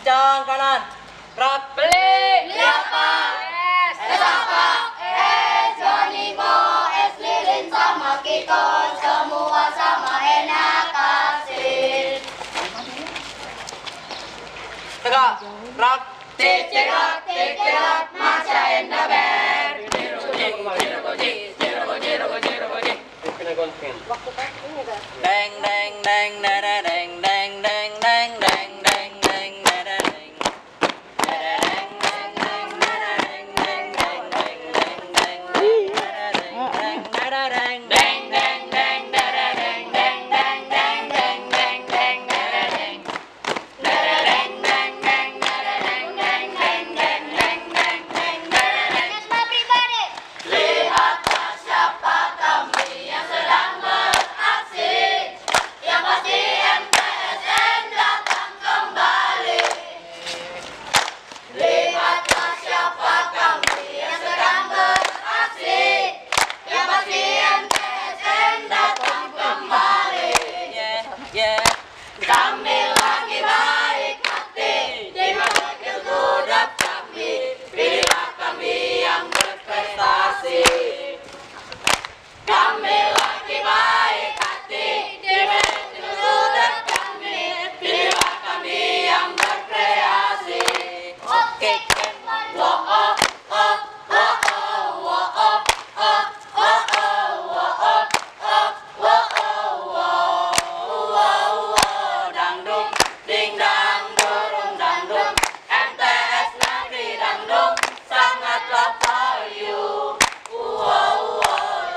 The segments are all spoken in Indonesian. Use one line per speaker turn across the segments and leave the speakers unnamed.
kencang kanan. Gerak.
Beli apa? Es apa?
Es Jonimo, es lilin sama Kiko, semua sama enak asik.
Tegak. Gerak.
Cicirot, Masya in the bed.
Deng deng deng dada deng deng deng deng deng deng deng dada deng. Dada deng deng deng dada deng deng deng deng deng deng deng dada deng deng deng deng dada deng deng deng deng deng deng deng dada deng. Dada deng deng deng dada deng deng deng deng deng deng deng dada deng.
Everybody. Lihatlah siapa kami yang sedang beraksi, yang pasti MTSN datang kembali. Lihatlah siapa kami yang sedang beraksi, yang pasti MTSN datang kembali.
Yeah, yeah.
Kami lagi baik hati, di mata kudap kami, pilihlah kami yang berprestasi. Kami lagi baik hati, di mata kudap kami, pilihlah kami yang berkreasi. Oke, oh oh oh oh oh oh oh oh oh oh oh. Dangdung, ding dang, durung dangdung, MTS Negeri Dangdung, sangatlah for you.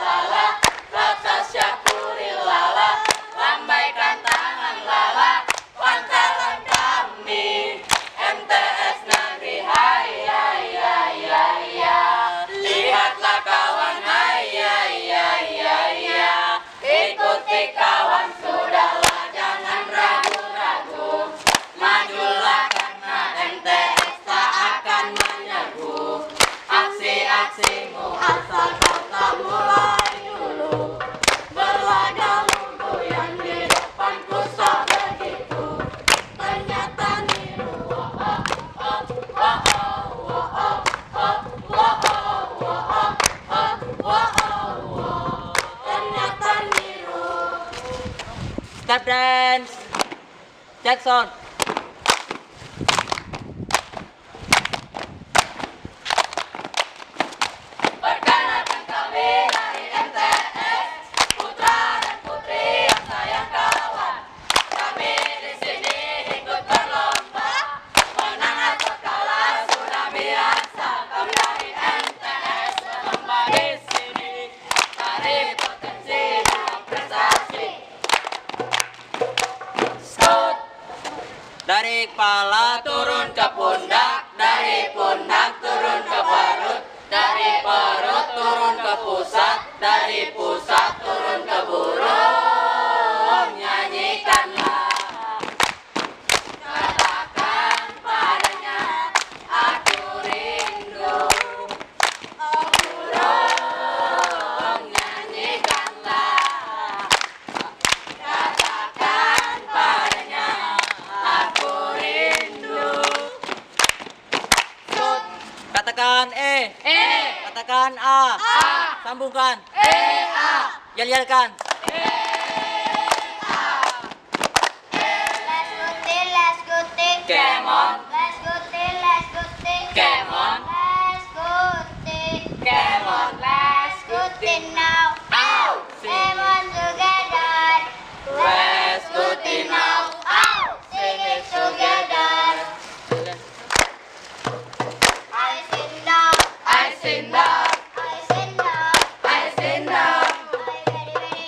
Lala, rasa syakuri lala, lambaikan tangan lala, pantaran kami, MTS Negeri, hai hai hai hai ya. Lihatlah kawan, hai hai hai hai ya. Ikuti kawan, sudahlah jangan ragu-ragu, majulah karena MTS tak akan menyerbu. Aksi-aksimu asal kau tak mulai dulu, berlaga lumpuh yang di depan kusah begitu, ternyata niru. Ternyata niru.
Step dance. Jackson.
Perkenalkan kami dari MTS, putra dan putri yang sayang kawan. Kami di sini ikut berlomba, menang atau kalah sudah biasa. Kami dari MTS berlomba di sini, cari potensi dan prestasi. Scout.
Dari kepala
Turun ke pundak, dari pundak turun ke perut, dari perut turun ke pusat, dari pusat turun ke burung. Nyanyikanlah, katakan padanya, aku rindu. Oh burung, nyanyikanlah, katakan padanya, aku rindu.
katakan katakan A, sambungkan, yel-yelkan.
Let's go ting.
Come on.
Let's go ting.
Come on.
Let's go ting.
Come on.
Let's go ting now.
Ow.
Everyone together.
Let's go ting now.
Sing it together. I sing down.
I sing down.
I sing down.
I sing down.
I very very